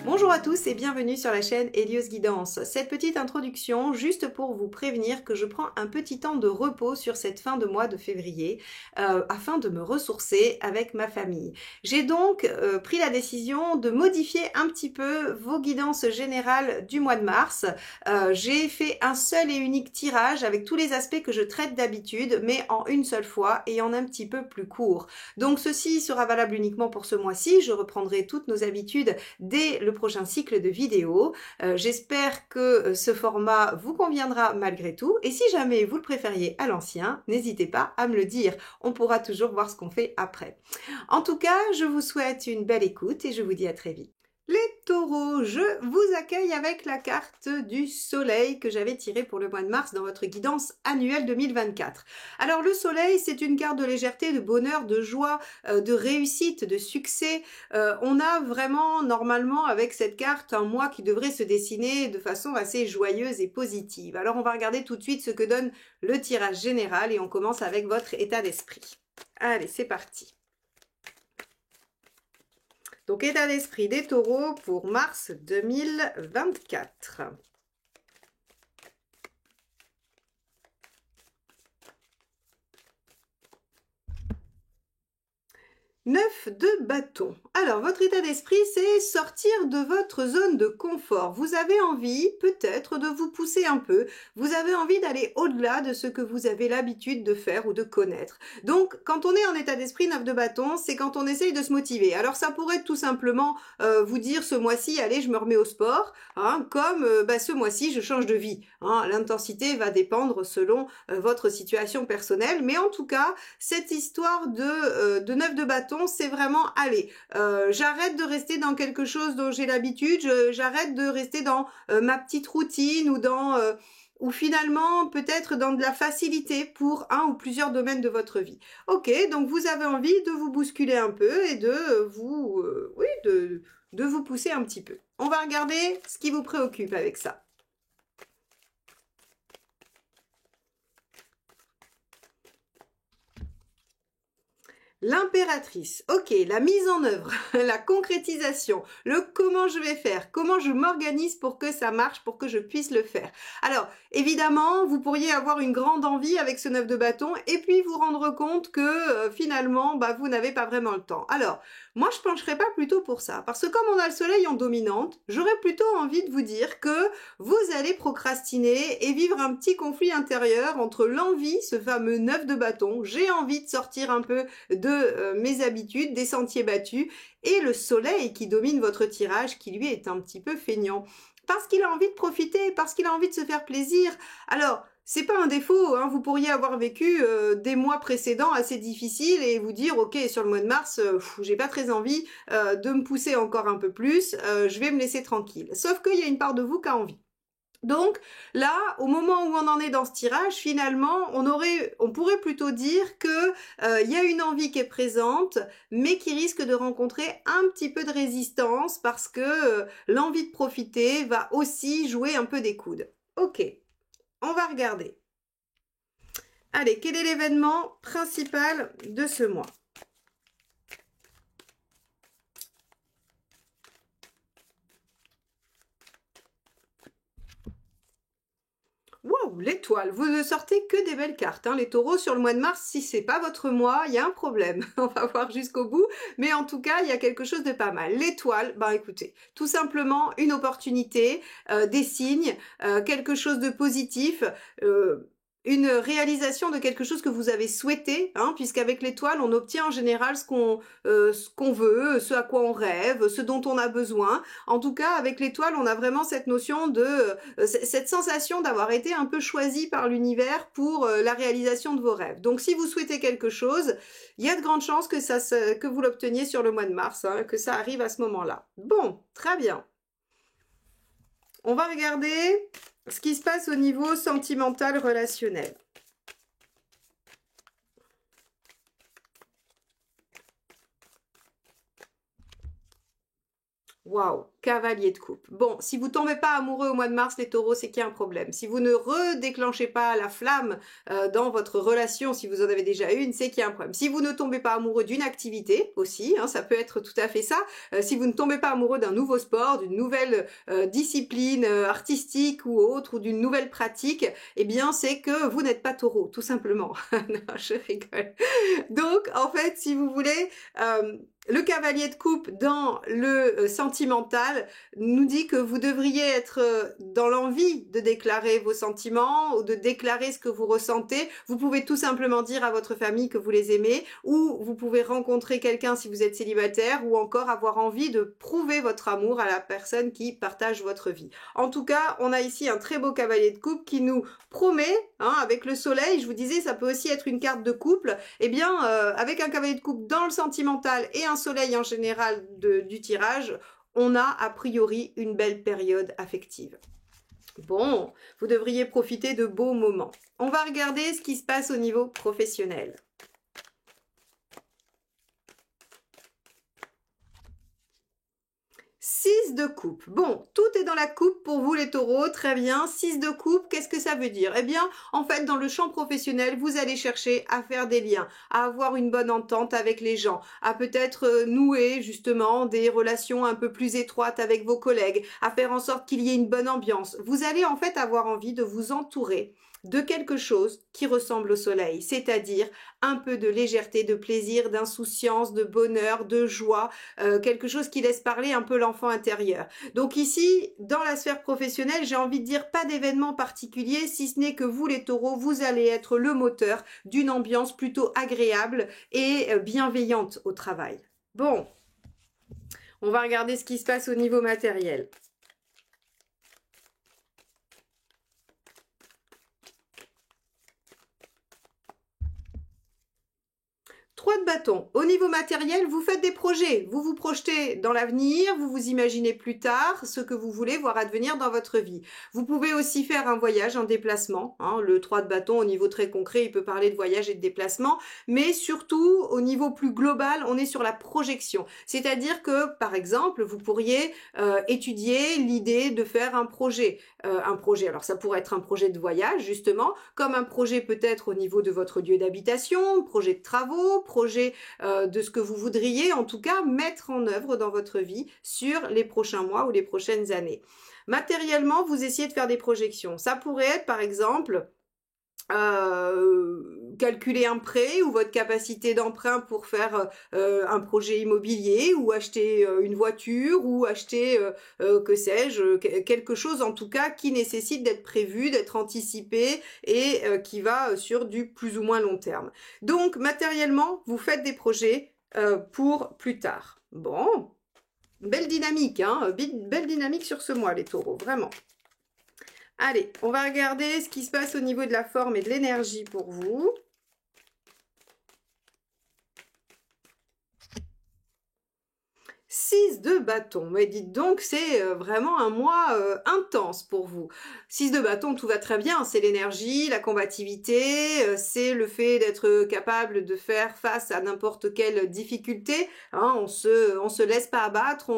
Bonjour à tous et bienvenue sur la chaîne Hélios Guidance. Cette petite introduction juste pour vous prévenir que je prends un petit temps de repos sur cette fin de mois de février afin de me ressourcer avec ma famille. J'ai donc pris la décision de modifier un petit peu vos guidances générales du mois de mars. J'ai fait un seul et unique tirage avec tous les aspects que je traite d'habitude mais en une seule fois et en un petit peu plus court. Donc ceci sera valable uniquement pour ce mois-ci. Je reprendrai toutes nos habitudes dès le prochain cycle de vidéos. J'espère que ce format vous conviendra malgré tout et si jamais vous le préfériez à l'ancien, n'hésitez pas à me le dire. On pourra toujours voir ce qu'on fait après. En tout cas, je vous souhaite une belle écoute et je vous dis à très vite. Les taureaux, je vous accueille avec la carte du soleil que j'avais tirée pour le mois de mars dans votre guidance annuelle 2024. Alors le soleil, c'est une carte de légèreté, de bonheur, de joie, de réussite, de succès. On a vraiment normalement avec cette carte un mois qui devrait se dessiner de façon assez joyeuse et positive. Alors on va regarder tout de suite ce que donne le tirage général et on commence avec votre état d'esprit. Allez, c'est parti. Donc, état d'esprit des taureaux pour mars 2024. 9 de bâton. Alors, votre état d'esprit, c'est sortir de votre zone de confort. Vous avez envie, peut-être, de vous pousser un peu. Vous avez envie d'aller au-delà de ce que vous avez l'habitude de faire ou de connaître. Donc, quand on est en état d'esprit 9 de bâton, c'est quand on essaye de se motiver. Alors, ça pourrait être tout simplement vous dire ce mois-ci, allez, je me remets au sport. Hein, comme ce mois-ci, je change de vie. Hein, l'intensité va dépendre selon votre situation personnelle. Mais en tout cas, cette histoire de 9 de bâton, c'est vraiment, allez, j'arrête de rester dans quelque chose dont j'ai l'habitude, j'arrête de rester dans ma petite routine ou finalement peut-être dans de la facilité pour un ou plusieurs domaines de votre vie. Ok, donc vous avez envie de vous bousculer un peu et de vous, de vous pousser un petit peu. On va regarder ce qui vous préoccupe avec ça. L'impératrice, ok, la mise en œuvre, la concrétisation, le comment je vais faire, comment je m'organise pour que ça marche, pour que je puisse le faire. Alors, évidemment, vous pourriez avoir une grande envie avec ce 9 de bâton et puis vous rendre compte que finalement, vous n'avez pas vraiment le temps. Alors, moi, je pencherais pas plutôt pour ça, parce que comme on a le soleil en dominante, j'aurais plutôt envie de vous dire que vous allez procrastiner et vivre un petit conflit intérieur entre l'envie, ce fameux 9 de bâton, j'ai envie de sortir un peu de mes habitudes, des sentiers battus, et le soleil qui domine votre tirage, qui lui est un petit peu feignant. Parce qu'il a envie de profiter, parce qu'il a envie de se faire plaisir. Alors, c'est pas un défaut, hein. Vous pourriez avoir vécu des mois précédents assez difficiles et vous dire, ok, sur le mois de mars, j'ai pas très envie de me pousser encore un peu plus, je vais me laisser tranquille. Sauf qu'il y a une part de vous qui a envie. Donc là, au moment où on en est dans ce tirage, finalement, on pourrait plutôt dire que y a une envie qui est présente, mais qui risque de rencontrer un petit peu de résistance parce que l'envie de profiter va aussi jouer un peu des coudes. Ok, on va regarder. Allez, quel est l'événement principal de ce mois ? Wow, l'étoile, vous ne sortez que des belles cartes, hein, les taureaux sur le mois de mars. Si c'est pas votre mois, il y a un problème. On va voir jusqu'au bout, mais en tout cas, il y a quelque chose de pas mal. L'étoile, écoutez, tout simplement une opportunité, des signes, quelque chose de positif, une réalisation de quelque chose que vous avez souhaité, hein, puisqu'avec l'étoile, on obtient en général ce qu'on veut, ce à quoi on rêve, ce dont on a besoin. En tout cas, avec l'étoile, on a vraiment cette notion de cette sensation d'avoir été un peu choisi par l'univers pour la réalisation de vos rêves. Donc, si vous souhaitez quelque chose, il y a de grandes chances que vous l'obteniez sur le mois de mars, hein, que ça arrive à ce moment-là. Bon, très bien. On va regarder ce qui se passe au niveau sentimental relationnel. Waouh, cavalier de coupe. Bon, si vous tombez pas amoureux au mois de mars, les taureaux, c'est qu'il y a un problème. Si vous ne redéclenchez pas la flamme dans votre relation, si vous en avez déjà une, c'est qu'il y a un problème. Si vous ne tombez pas amoureux d'une activité aussi, hein, ça peut être tout à fait ça. Si vous ne tombez pas amoureux d'un nouveau sport, d'une nouvelle discipline artistique ou autre, ou d'une nouvelle pratique, eh bien, c'est que vous n'êtes pas taureau, tout simplement. Non, je rigole. Donc, en fait, si vous voulez... le cavalier de coupe dans le sentimental nous dit que vous devriez être dans l'envie de déclarer vos sentiments ou de déclarer ce que vous ressentez. Vous pouvez tout simplement dire à votre famille que vous les aimez, ou vous pouvez rencontrer quelqu'un si vous êtes célibataire, ou encore avoir envie de prouver votre amour à la personne qui partage votre vie. En tout cas, on a ici un très beau cavalier de coupe qui nous promet, hein, avec le soleil, je vous disais, ça peut aussi être une carte de couple, eh bien, avec un cavalier de coupe dans le sentimental et un soleil en général du tirage, on a a priori une belle période affective. Bon, vous devriez profiter de beaux moments. On va regarder ce qui se passe au niveau professionnel. 6 de coupe. Bon, tout est dans la coupe pour vous les taureaux, très bien. 6 de coupe, qu'est-ce que ça veut dire? Eh bien, en fait, dans le champ professionnel, vous allez chercher à faire des liens, à avoir une bonne entente avec les gens, à peut-être nouer justement des relations un peu plus étroites avec vos collègues, à faire en sorte qu'il y ait une bonne ambiance. Vous allez en fait avoir envie de vous entourer de quelque chose qui ressemble au soleil, c'est-à-dire un peu de légèreté, de plaisir, d'insouciance, de bonheur, de joie, quelque chose qui laisse parler un peu l'enfant intérieur. Donc ici, dans la sphère professionnelle, j'ai envie de dire pas d'événement particulier, si ce n'est que vous les taureaux, vous allez être le moteur d'une ambiance plutôt agréable et bienveillante au travail. Bon, on va regarder ce qui se passe au niveau matériel. 3 de bâton. Au niveau matériel, vous faites des projets. Vous vous projetez dans l'avenir, vous vous imaginez plus tard ce que vous voulez voir advenir dans votre vie. Vous pouvez aussi faire un voyage, un déplacement. Hein. Le 3 de bâton, au niveau très concret, il peut parler de voyage et de déplacement. Mais surtout, au niveau plus global, on est sur la projection. C'est-à-dire que, par exemple, vous pourriez étudier l'idée de faire un projet. Alors ça pourrait être un projet de voyage, justement, comme un projet peut-être au niveau de votre lieu d'habitation, projet de travaux, projet de ce que vous voudriez en tout cas mettre en œuvre dans votre vie sur les prochains mois ou les prochaines années. Matériellement, vous essayez de faire des projections. Ça pourrait être par exemple calculer un prêt ou votre capacité d'emprunt pour faire un projet immobilier ou acheter une voiture ou acheter, que sais-je, quelque chose en tout cas qui nécessite d'être prévu, d'être anticipé et qui va sur du plus ou moins long terme. Donc matériellement, vous faites des projets pour plus tard. Bon, belle dynamique, hein, belle dynamique sur ce mois les taureaux, vraiment. Allez, on va regarder ce qui se passe au niveau de la forme et de l'énergie pour vous. 6 de bâton, mais dites donc, c'est vraiment un mois intense pour vous. 6 de bâton, tout va très bien, c'est l'énergie, la combativité, c'est le fait d'être capable de faire face à n'importe quelle difficulté, hein, on se laisse pas abattre,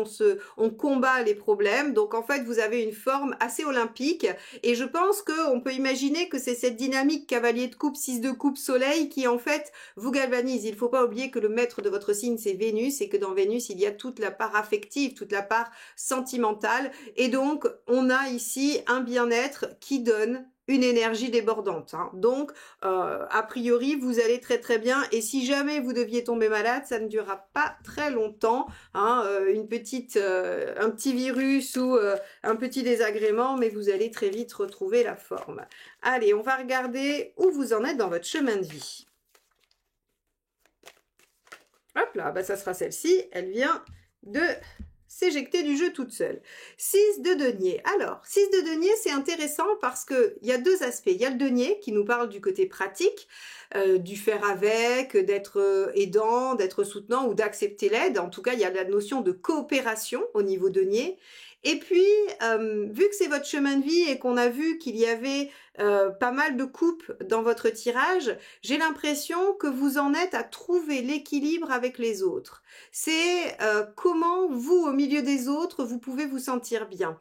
on combat les problèmes, donc en fait vous avez une forme assez olympique, et je pense qu'on peut imaginer que c'est cette dynamique cavalier de coupe, 6 de coupe, soleil, qui en fait vous galvanise. Il faut pas oublier que le maître de votre signe c'est Vénus, et que dans Vénus il y a toute la part affective, toute la part sentimentale, et donc on a ici un bien-être qui donne une énergie débordante. Hein. Donc, a priori, vous allez très très bien, et si jamais vous deviez tomber malade, ça ne durera pas très longtemps, hein, un petit virus ou un petit désagrément, mais vous allez très vite retrouver la forme. Allez, on va regarder où vous en êtes dans votre chemin de vie. Hop là, bah ça sera celle-ci, elle vient de s'éjecter du jeu toute seule. 6 de denier. Alors, 6 de denier, c'est intéressant parce qu'il y a deux aspects. Il y a le denier qui nous parle du côté pratique, du faire avec, d'être aidant, d'être soutenant ou d'accepter l'aide. En tout cas, il y a la notion de coopération au niveau denier. Et puis, vu que c'est votre chemin de vie et qu'on a vu qu'il y avait pas mal de coupes dans votre tirage, j'ai l'impression que vous en êtes à trouver l'équilibre avec les autres. C'est comment vous, au milieu des autres, vous pouvez vous sentir bien,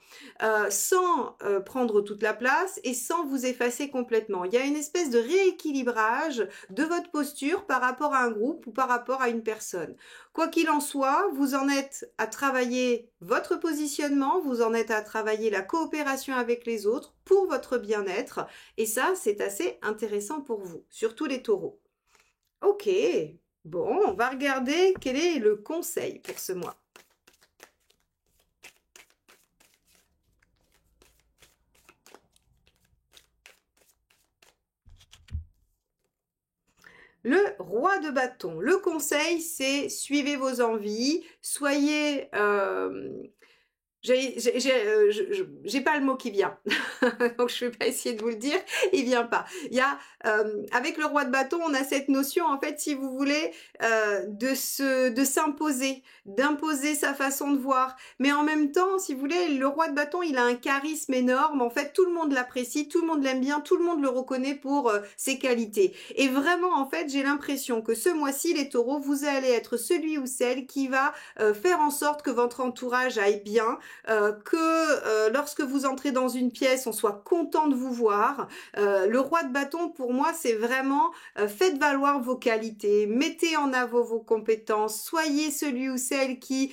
sans prendre toute la place et sans vous effacer complètement. Il y a une espèce de rééquilibrage de votre posture par rapport à un groupe ou par rapport à une personne. Quoi qu'il en soit, vous en êtes à travailler votre positionnement, vous en êtes à travailler la coopération avec les autres pour votre bien-être. Et ça, c'est assez intéressant pour vous, surtout les taureaux. Ok, bon, on va regarder quel est le conseil pour ce mois. Le roi de bâton. Le conseil, c'est suivez vos envies, soyez... j'ai pas le mot qui vient, donc je vais pas essayer de vous le dire, il vient pas. Il y a, avec le roi de bâton, on a cette notion, en fait, si vous voulez, de s'imposer, d'imposer sa façon de voir. Mais en même temps, si vous voulez, le roi de bâton, il a un charisme énorme. En fait, tout le monde l'apprécie, tout le monde l'aime bien, tout le monde le reconnaît pour ses qualités. Et vraiment, en fait, j'ai l'impression que ce mois-ci, les taureaux, vous allez être celui ou celle qui va faire en sorte que votre entourage aille bien, que lorsque vous entrez dans une pièce, on soit content de vous voir. Le roi de bâton, pour moi, c'est vraiment faites valoir vos qualités, mettez en avant vos compétences, soyez celui ou celle qui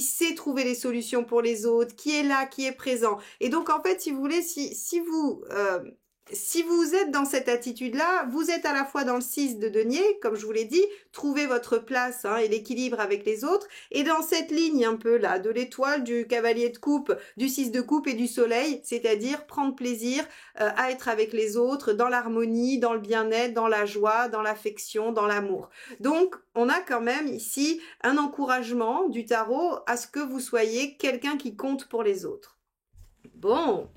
sait trouver les solutions pour les autres, qui est là, qui est présent. Et donc, en fait, si vous voulez, si vous êtes dans cette attitude-là, vous êtes à la fois dans le 6 de denier, comme je vous l'ai dit, trouvez votre place et l'équilibre avec les autres, et dans cette ligne un peu là, de l'étoile, du cavalier de coupe, du 6 de coupe et du soleil, c'est-à-dire prendre plaisir à être avec les autres, dans l'harmonie, dans le bien-être, dans la joie, dans l'affection, dans l'amour. Donc, on a quand même ici un encouragement du tarot à ce que vous soyez quelqu'un qui compte pour les autres. Bon,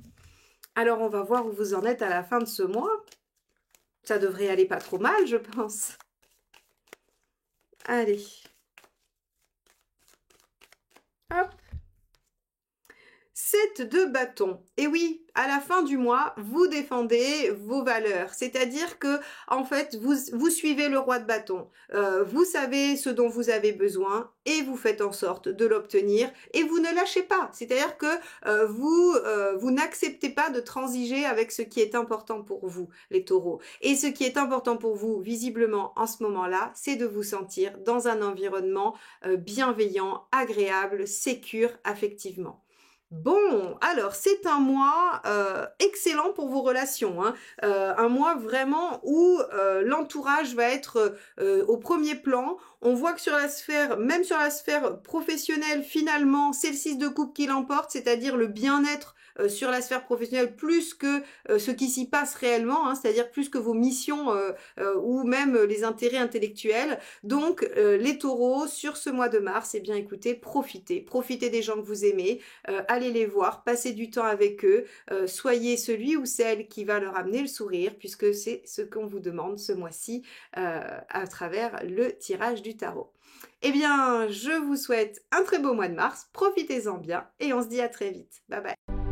alors, on va voir où vous en êtes à la fin de ce mois. Ça devrait aller pas trop mal, je pense. Allez. Hop. 7 de bâton. Et oui, à la fin du mois, vous défendez vos valeurs. C'est-à-dire que, en fait, vous suivez le roi de bâton. Vous savez ce dont vous avez besoin et vous faites en sorte de l'obtenir et vous ne lâchez pas. C'est-à-dire que vous n'acceptez pas de transiger avec ce qui est important pour vous, les taureaux. Et ce qui est important pour vous, visiblement, en ce moment-là, c'est de vous sentir dans un environnement bienveillant, agréable, sécure affectivement. Bon, alors c'est un mois excellent pour vos relations, un mois vraiment où l'entourage va être au premier plan. On voit que sur la sphère, même sur la sphère professionnelle, finalement, c'est le 6 de coupe qui l'emporte, c'est-à-dire le bien-être sur la sphère professionnelle plus que ce qui s'y passe réellement, c'est-à-dire plus que vos missions ou même les intérêts intellectuels. Donc les taureaux, sur ce mois de mars, eh bien écoutez, profitez des gens que vous aimez, allez les voir, passez du temps avec eux, soyez celui ou celle qui va leur amener le sourire, puisque c'est ce qu'on vous demande ce mois-ci à travers le tirage du tarot. Eh bien, je vous souhaite un très beau mois de mars, profitez-en bien et on se dit à très vite. Bye bye.